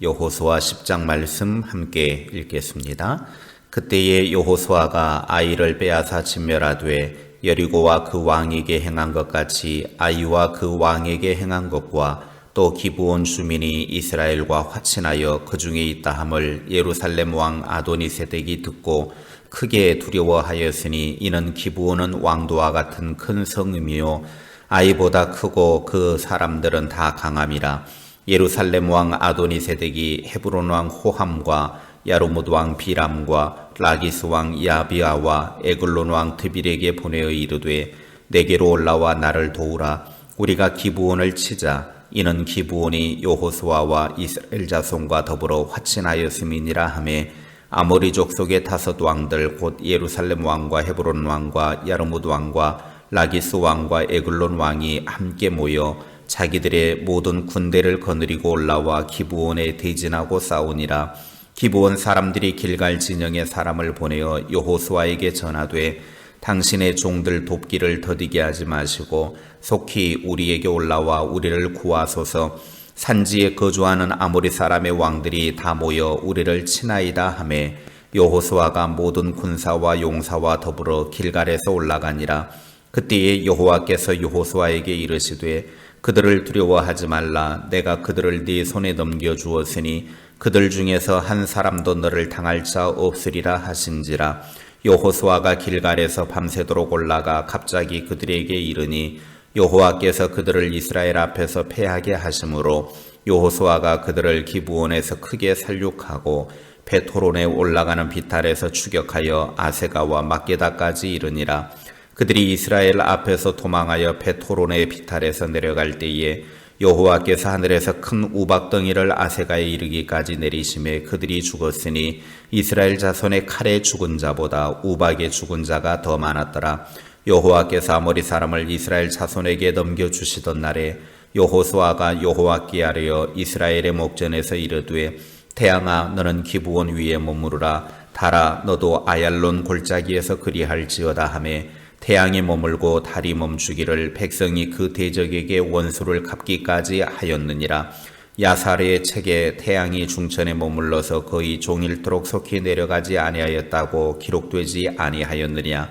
여호수아 10장 말씀 함께 읽겠습니다. 그때에 여호수아가 아이를 빼앗아 진멸하되 여리고와 그 왕에게 행한 것 같이 아이와 그 왕에게 행한 것과 또 기브온 주민이 이스라엘과 화친하여 그 중에 있다 함을 예루살렘 왕 아도니세덱이 듣고 크게 두려워하였으니 이는 기브온은 왕도와 같은 큰 성읍이요 아이보다 크고 그 사람들은 다 강함이라. 예루살렘 왕 아도니세덱이 헤브론 왕 호함과 야르뭇 왕 비람과 라기스 왕 야비아와 에글론 왕 드빌에게 보내어 이르되 내게로 올라와 나를 도우라. 우리가 기브온을 치자. 이는 기브온이 여호수아와 이스라엘 자손과 더불어 화친하였음이니라 하매 아모리 족속의 5 왕들 곧 예루살렘 왕과 헤브론 왕과 야르뭇 왕과 라기스 왕과 에글론 왕이 함께 모여 자기들의 모든 군대를 거느리고 올라와 기브온에 대진하고 싸우니라. 기브온 사람들이 길갈 진영에 사람을 보내어 여호수아에게 전하되 당신의 종들 돕기를 더디게 하지 마시고 속히 우리에게 올라와 우리를 구하소서. 산지에 거주하는 아모리 사람의 왕들이 다 모여 우리를 치나이다 하매 여호수아가 모든 군사와 용사와 더불어 길갈에서 올라가니라. 그때에 여호와께서 여호수아에게 이르시되 그들을 두려워하지 말라. 내가 그들을 네 손에 넘겨주었으니 그들 중에서 한 사람도 너를 당할 자 없으리라 하신지라. 여호수아가 길갈에서 밤새도록 올라가 갑자기 그들에게 이르니 여호와께서 그들을 이스라엘 앞에서 패하게 하심으로 여호수아가 그들을 기브온에서 크게 살육하고 베토론에 올라가는 비탈에서 추격하여 아세가와 막게다까지 이르니라. 그들이 이스라엘 앞에서 도망하여 베토론의 비탈에서 내려갈 때에 여호와께서 하늘에서 큰 우박덩이를 아세가에 이르기까지 내리심에 그들이 죽었으니 이스라엘 자손의 칼에 죽은 자보다 우박에 죽은 자가 더 많았더라. 여호와께서 아모리 사람을 이스라엘 자손에게 넘겨주시던 날에 여호수아가 여호와께 아뢰어 이스라엘의 목전에서 이르되 태양아 너는 기브온 위에 머무르라. 달아 너도 아얄론 골짜기에서 그리할지어다 하매 태양이 머물고 달이 멈추기를 백성이 그 대적에게 원수를 갚기까지 하였느니라. 야사르의 책에 태양이 중천에 머물러서 거의 종일토록 속히 내려가지 아니하였다고 기록되지 아니하였느냐.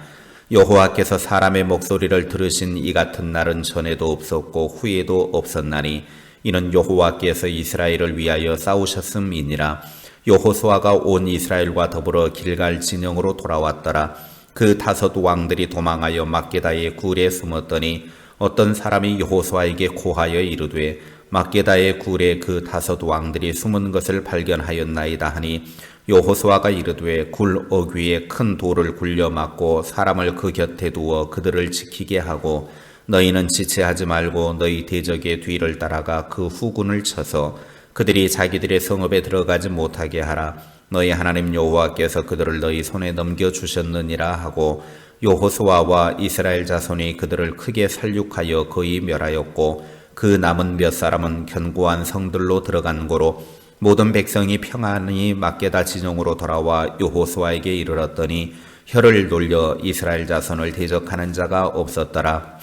여호와께서 사람의 목소리를 들으신 이 같은 날은 전에도 없었고 후에도 없었나니 이는 여호와께서 이스라엘을 위하여 싸우셨음이니라. 여호수아가 온 이스라엘과 더불어 길갈 진영으로 돌아왔더라. 그 5 왕들이 도망하여 막게다의 굴에 숨었더니 어떤 사람이 여호수아에게 고하여 이르되 막게다의 굴에 그 5 왕들이 숨은 것을 발견하였나이다 하니 여호수아가 이르되 굴 어귀에 큰 돌을 굴려 막고 사람을 그 곁에 두어 그들을 지키게 하고 너희는 지체하지 말고 너희 대적의 뒤를 따라가 그 후군을 쳐서 그들이 자기들의 성읍에 들어가지 못하게 하라. 너희 하나님 여호와께서 그들을 너희 손에 넘겨주셨느니라 하고 여호수아와 이스라엘 자손이 그들을 크게 살육하여 거의 멸하였고 그 남은 몇 사람은 견고한 성들로 들어간 고로 모든 백성이 평안히 막게다 진영으로 돌아와 여호수아에게 이르렀더니 혀를 돌려 이스라엘 자손을 대적하는 자가 없었더라.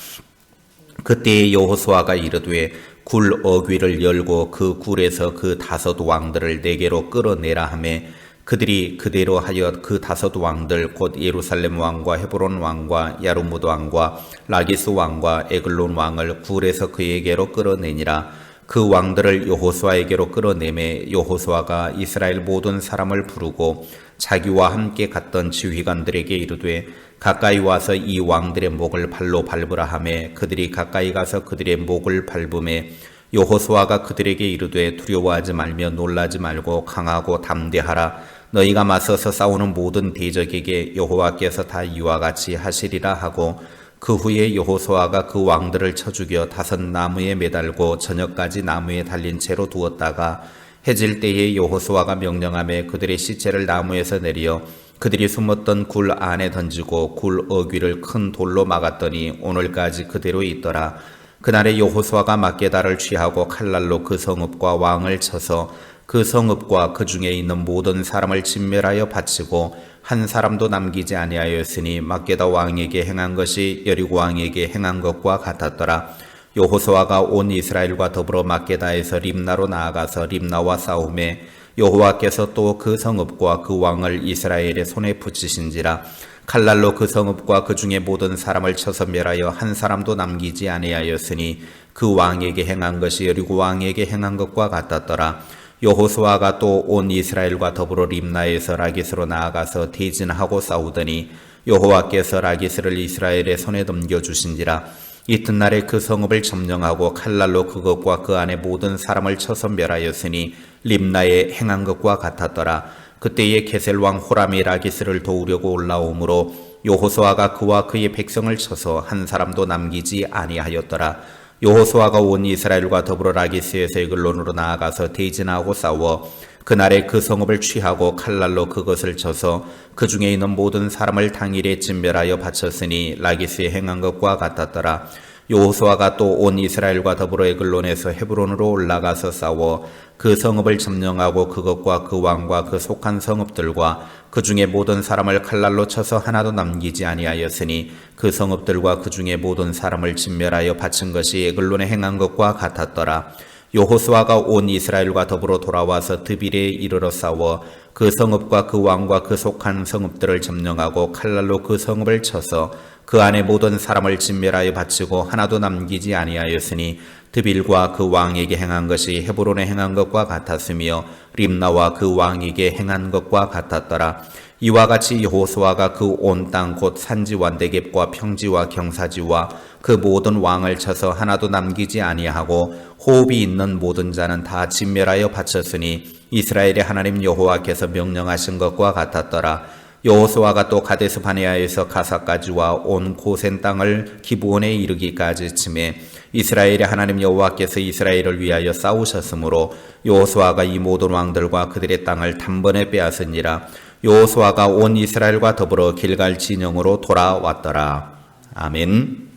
그때에 여호수아가 이르되 굴 어귀를 열고 그 굴에서 그 5 왕들을 내게로 끌어내라 하매 그들이 그대로 하여 그 5 왕들 곧 예루살렘 왕과 헤브론 왕과 야르뭇 왕과 라기스 왕과 에글론 왕을 굴에서 그에게로 끌어내니라. 그 왕들을 여호수아에게로 끌어내매 여호수아가 이스라엘 모든 사람을 부르고 자기와 함께 갔던 지휘관들에게 이르되 가까이 와서 이 왕들의 목을 발로 밟으라 하매 그들이 가까이 가서 그들의 목을 밟음에 여호수아가 그들에게 이르되 두려워하지 말며 놀라지 말고 강하고 담대하라. 너희가 맞서서 싸우는 모든 대적에게 여호와께서 다 이와 같이 하시리라 하고 그 후에 여호수아가 그 왕들을 쳐 죽여 5 나무에 매달고 저녁까지 나무에 달린 채로 두었다가 해질 때에 여호수아가 명령하며 그들의 시체를 나무에서 내려 그들이 숨었던 굴 안에 던지고 굴 어귀를 큰 돌로 막았더니 오늘까지 그대로 있더라. 그날에 여호수아가 막게다를 취하고 칼날로 그 성읍과 왕을 쳐서 그 성읍과 그 중에 있는 모든 사람을 진멸하여 바치고 한 사람도 남기지 아니하였으니 막게다 왕에게 행한 것이 여리고 왕에게 행한 것과 같았더라. 여호수아가 온 이스라엘과 더불어 막게다에서 림나로 나아가서 림나와 싸움에 여호와께서 또 그 성읍과 그 왕을 이스라엘의 손에 붙이신지라. 칼날로 그 성읍과 그 중에 모든 사람을 쳐서 멸하여 한 사람도 남기지 아니하였으니 그 왕에게 행한 것이 여리고 왕에게 행한 것과 같았더라. 여호수아가 또 온 이스라엘과 더불어 림나에서 라기스로 나아가서 대진하고 싸우더니 여호와께서 라기스를 이스라엘의 손에 넘겨주신지라. 이튿날에 그 성읍을 점령하고 칼날로 그것과 그 안에 모든 사람을 쳐서 멸하였으니 림나에 행한 것과 같았더라. 그때에 게셀 왕 호람이 라기스를 도우려고 올라오므로 여호수아가 그와 그의 백성을 쳐서 한 사람도 남기지 아니하였더라. 여호수아가 온 이스라엘과 더불어 라기스에서 에글론으로 나아가서 대진하고 싸워 그날에 그 성읍을 취하고 칼날로 그것을 쳐서 그 중에 있는 모든 사람을 당일에 진멸하여 바쳤으니 라기스에 행한 것과 같았더라. 여호수아가 또 온 이스라엘과 더불어 에글론에서 헤브론으로 올라가서 싸워 그 성읍을 점령하고 그것과 그 왕과 그 속한 성읍들과 그 중에 모든 사람을 칼날로 쳐서 하나도 남기지 아니하였으니 그 성읍들과 그 중에 모든 사람을 진멸하여 바친 것이 에글론에 행한 것과 같았더라. 여호수아가 온 이스라엘과 더불어 돌아와서 드빌에 이르러 싸워 그 성읍과 그 왕과 그 속한 성읍들을 점령하고 칼날로 그 성읍을 쳐서 그 안에 모든 사람을 진멸하여 바치고 하나도 남기지 아니하였으니 드빌과 그 왕에게 행한 것이 헤브론에 행한 것과 같았으며 림나와 그 왕에게 행한 것과 같았더라. 이와 같이 여호수아가 그 온 땅 곧 산지와 네겝과 평지와 경사지와 그 모든 왕을 쳐서 하나도 남기지 아니하고 호흡이 있는 모든 자는 다 진멸하여 바쳤으니 이스라엘의 하나님 여호와께서 명령하신 것과 같았더라. 여호수아가 또 가데스 바네아에서 가사까지와 온 고센 땅을 기브온에 이르기까지 치매 이스라엘의 하나님 여호와께서 이스라엘을 위하여 싸우셨으므로 여호수아가 이 모든 왕들과 그들의 땅을 단번에 빼앗으니라. 여호수아가 온 이스라엘과 더불어 길갈 진영으로 돌아왔더라. 아멘.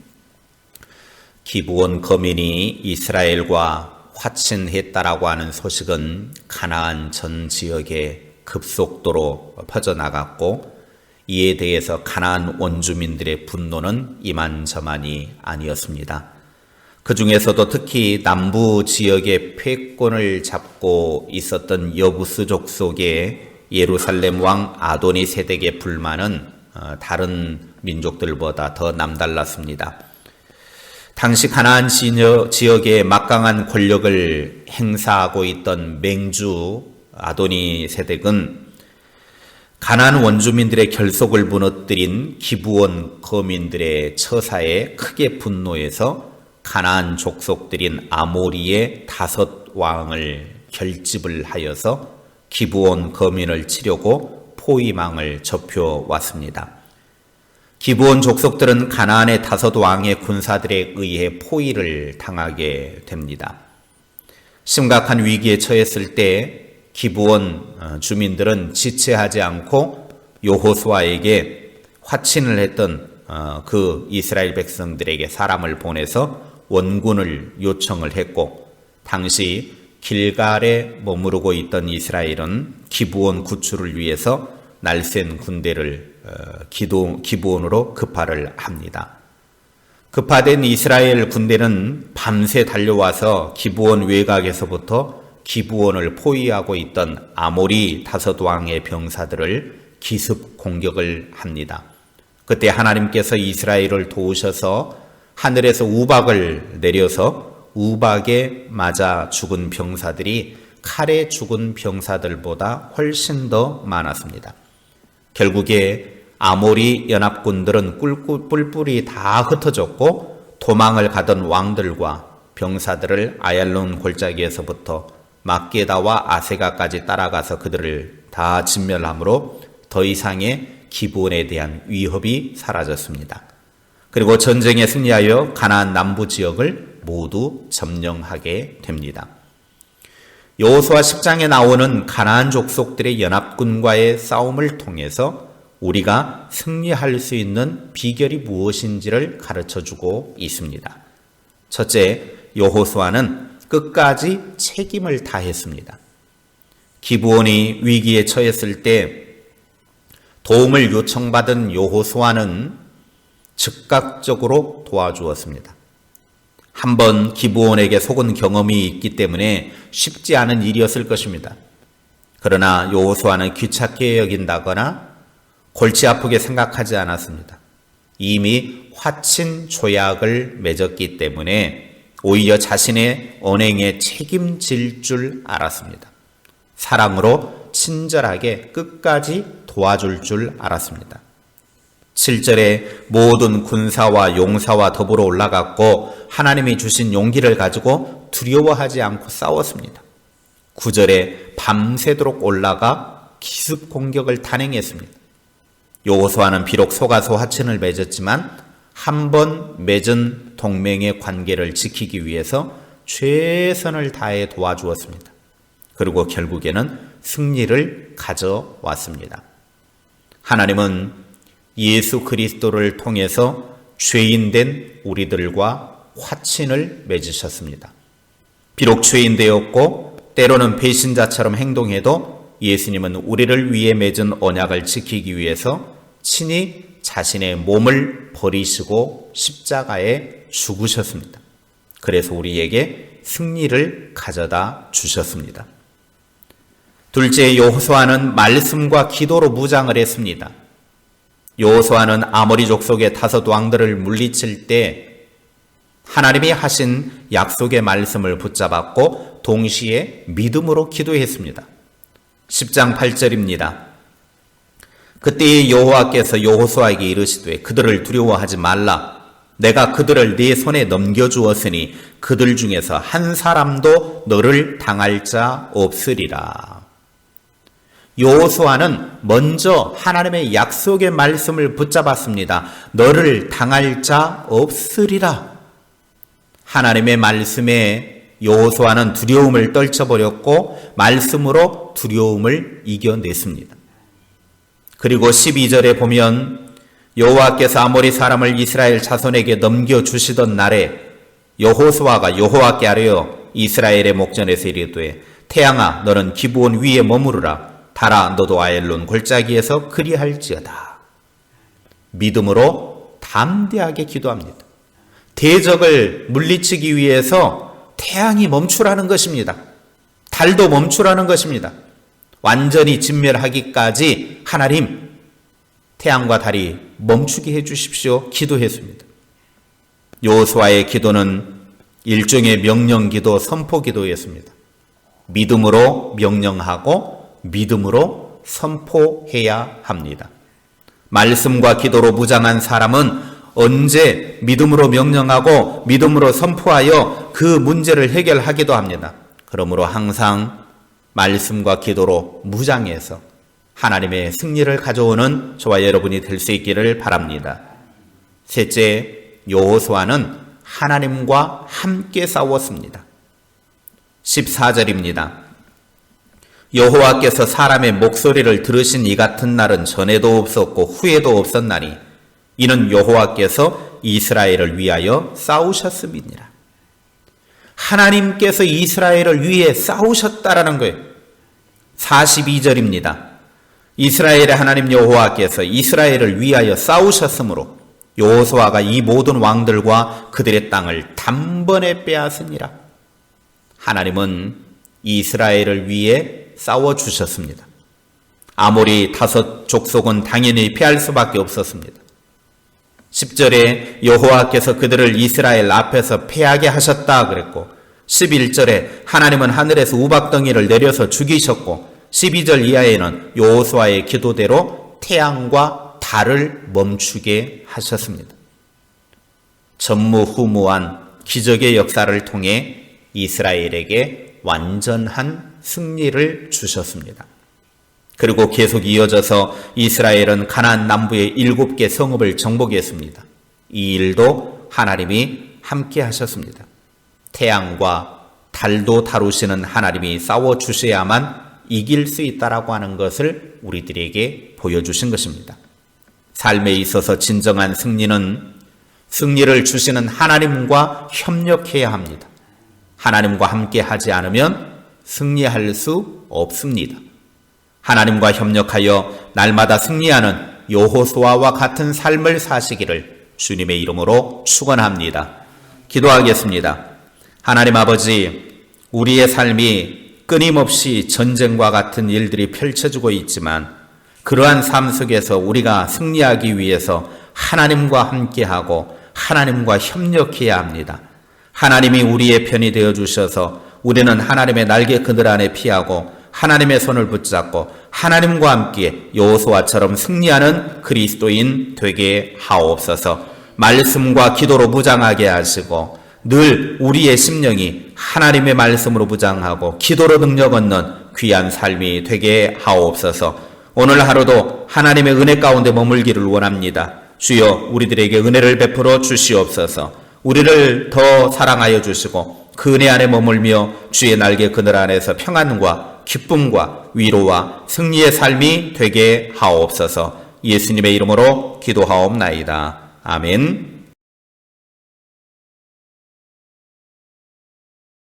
기브온 거민이 이스라엘과 화친했다라고 하는 소식은 가나안 전 지역에 급속도로 퍼져나갔고 이에 대해서 가나안 원주민들의 분노는 이만저만이 아니었습니다. 그 중에서도 특히 남부 지역의 패권을 잡고 있었던 여부스족 속의 예루살렘 왕 아도니 세덱의 불만은 다른 민족들보다 더 남달랐습니다. 당시 가나안 지역에 막강한 권력을 행사하고 있던 맹주 아도니 세덱은 가나안 원주민들의 결속을 무너뜨린 기브온 거민들의 처사에 크게 분노해서 가나안 족속들인 아모리의 5 왕을 결집을 하여서 기브온 거민을 치려고 포위망을 접혀왔습니다. 기브온 족속들은 가나안의 5 왕의 군사들에 의해 포위를 당하게 됩니다. 심각한 위기에 처했을 때 기브온 주민들은 지체하지 않고 여호수아에게 화친을 했던 그 이스라엘 백성들에게 사람을 보내서 원군을 요청을 했고 당시 길갈에 머무르고 있던 이스라엘은 기브온 구출을 위해서 날쌘 군대를 기브온으로 급파를 합니다. 급파된 이스라엘 군대는 밤새 달려와서 기브온 외곽에서부터 기브온을 포위하고 있던 아모리 5 왕의 병사들을 기습 공격을 합니다. 그때 하나님께서 이스라엘을 도우셔서 하늘에서 우박을 내려서 우박에 맞아 죽은 병사들이 칼에 죽은 병사들보다 훨씬 더 많았습니다. 결국에 아모리 연합군들은 뿔뿔이 다 흩어졌고 도망을 가던 왕들과 병사들을 아얄론 골짜기에서부터 막게다와 아세가까지 따라가서 그들을 다 진멸함으로 더 이상의 기브온에 대한 위협이 사라졌습니다. 그리고 전쟁에 승리하여 가나안 남부 지역을 모두 점령하게 됩니다. 여호수아 10장에 나오는 가나안 족속들의 연합군과의 싸움을 통해서 우리가 승리할 수 있는 비결이 무엇인지를 가르쳐주고 있습니다. 첫째, 여호수아는 끝까지 책임을 다했습니다. 기브온이 위기에 처했을 때 도움을 요청받은 여호수아는 즉각적으로 도와주었습니다. 한번 기브온에게 속은 경험이 있기 때문에 쉽지 않은 일이었을 것입니다. 그러나 여호수아는 귀찮게 여긴다거나 골치 아프게 생각하지 않았습니다. 이미 화친 조약을 맺었기 때문에 오히려 자신의 언행에 책임질 줄 알았습니다. 사랑으로 친절하게 끝까지 도와줄 줄 알았습니다. 7절에 모든 군사와 용사와 더불어 올라갔고 하나님이 주신 용기를 가지고 두려워하지 않고 싸웠습니다. 9절에 밤새도록 올라가 기습 공격을 단행했습니다. 여호수아는 비록 속아서 화친을 맺었지만 한 번 맺은 동맹의 관계를 지키기 위해서 최선을 다해 도와주었습니다. 그리고 결국에는 승리를 가져왔습니다. 하나님은 예수 그리스도를 통해서 죄인된 우리들과 화친을 맺으셨습니다. 비록 죄인되었고 때로는 배신자처럼 행동해도 예수님은 우리를 위해 맺은 언약을 지키기 위해서 친히 자신의 몸을 버리시고 십자가에 죽으셨습니다. 그래서 우리에게 승리를 가져다 주셨습니다. 둘째, 여호수아는 말씀과 기도로 무장을 했습니다. 여호수아는 아모리 족속의 5 왕들을 물리칠 때 하나님이 하신 약속의 말씀을 붙잡았고 동시에 믿음으로 기도했습니다. 10장 8절입니다. 그때 여호와께서 여호수아에게 이르시되 그들을 두려워하지 말라. 내가 그들을 네 손에 넘겨주었으니 그들 중에서 한 사람도 너를 당할 자 없으리라. 여호수아는 먼저 하나님의 약속의 말씀을 붙잡았습니다. 너를 당할 자 없으리라. 하나님의 말씀에 여호수아는 두려움을 떨쳐버렸고 말씀으로 두려움을 이겨냈습니다. 그리고 12절에 보면 여호와께서 아모리 사람을 이스라엘 자손에게 넘겨주시던 날에 여호수아가 여호와께 아뢰어 이스라엘의 목전에서 이르되 태양아 너는 기브온 위에 머무르라. 달아 너도 아엘론 골짜기에서 그리할지어다. 믿음으로 담대하게 기도합니다. 대적을 물리치기 위해서 태양이 멈추라는 것입니다. 달도 멈추라는 것입니다. 완전히 진멸하기까지 하나님 태양과 달이 멈추게 해주십시오. 기도했습니다. 여호수아의 기도는 일종의 명령기도, 선포기도였습니다. 믿음으로 명령하고 믿음으로 선포해야 합니다. 말씀과 기도로 무장한 사람은 언제 믿음으로 명령하고 믿음으로 선포하여 그 문제를 해결하기도 합니다. 그러므로 항상 말씀과 기도로 무장해서 하나님의 승리를 가져오는 저와 여러분이 될 수 있기를 바랍니다. 셋째, 여호수아는 하나님과 함께 싸웠습니다. 14절입니다. 여호와께서 사람의 목소리를 들으신 이 같은 날은 전에도 없었고 후에도 없었나니 이는 여호와께서 이스라엘을 위하여 싸우셨음이니라. 하나님께서 이스라엘을 위해 싸우셨다라는 거예요. 42절입니다. 이스라엘의 하나님 여호와께서 이스라엘을 위하여 싸우셨으므로 여호수아가 이 모든 왕들과 그들의 땅을 단번에 빼앗으니라. 하나님은 이스라엘을 위해 싸워주셨습니다. 아모리 5 족속은 당연히 피할 수밖에 없었습니다. 10절에 여호와께서 그들을 이스라엘 앞에서 패하게 하셨다 그랬고 11절에 하나님은 하늘에서 우박덩이를 내려서 죽이셨고 12절 이하에는 여호수아의 기도대로 태양과 달을 멈추게 하셨습니다. 전무후무한 기적의 역사를 통해 이스라엘에게 완전한 승리를 주셨습니다. 그리고 계속 이어져서 이스라엘은 가나안 남부의 7개 성읍을 정복했습니다. 이 일도 하나님이 함께 하셨습니다. 태양과 달도 다루시는 하나님이 싸워주셔야만 이길 수 있다라고 하는 것을 우리들에게 보여주신 것입니다. 삶에 있어서 진정한 승리는 승리를 주시는 하나님과 협력해야 합니다. 하나님과 함께 하지 않으면 승리할 수 없습니다. 하나님과 협력하여 날마다 승리하는 여호수아와 같은 삶을 사시기를 주님의 이름으로 축원합니다. 기도하겠습니다. 하나님 아버지, 우리의 삶이 끊임없이 전쟁과 같은 일들이 펼쳐지고 있지만 그러한 삶 속에서 우리가 승리하기 위해서 하나님과 함께하고 하나님과 협력해야 합니다. 하나님이 우리의 편이 되어 주셔서 우리는 하나님의 날개 그늘 안에 피하고 하나님의 손을 붙잡고 하나님과 함께 여호수아처럼 승리하는 그리스도인 되게 하옵소서. 말씀과 기도로 무장하게 하시고 늘 우리의 심령이 하나님의 말씀으로 무장하고 기도로 능력 얻는 귀한 삶이 되게 하옵소서. 오늘 하루도 하나님의 은혜 가운데 머물기를 원합니다. 주여, 우리들에게 은혜를 베풀어 주시옵소서. 우리를 더 사랑하여 주시고 그 은혜 안에 머물며 주의 날개 그늘 안에서 평안과 기쁨과 위로와 승리의 삶이 되게 하옵소서. 예수님의 이름으로 기도하옵나이다. 아멘.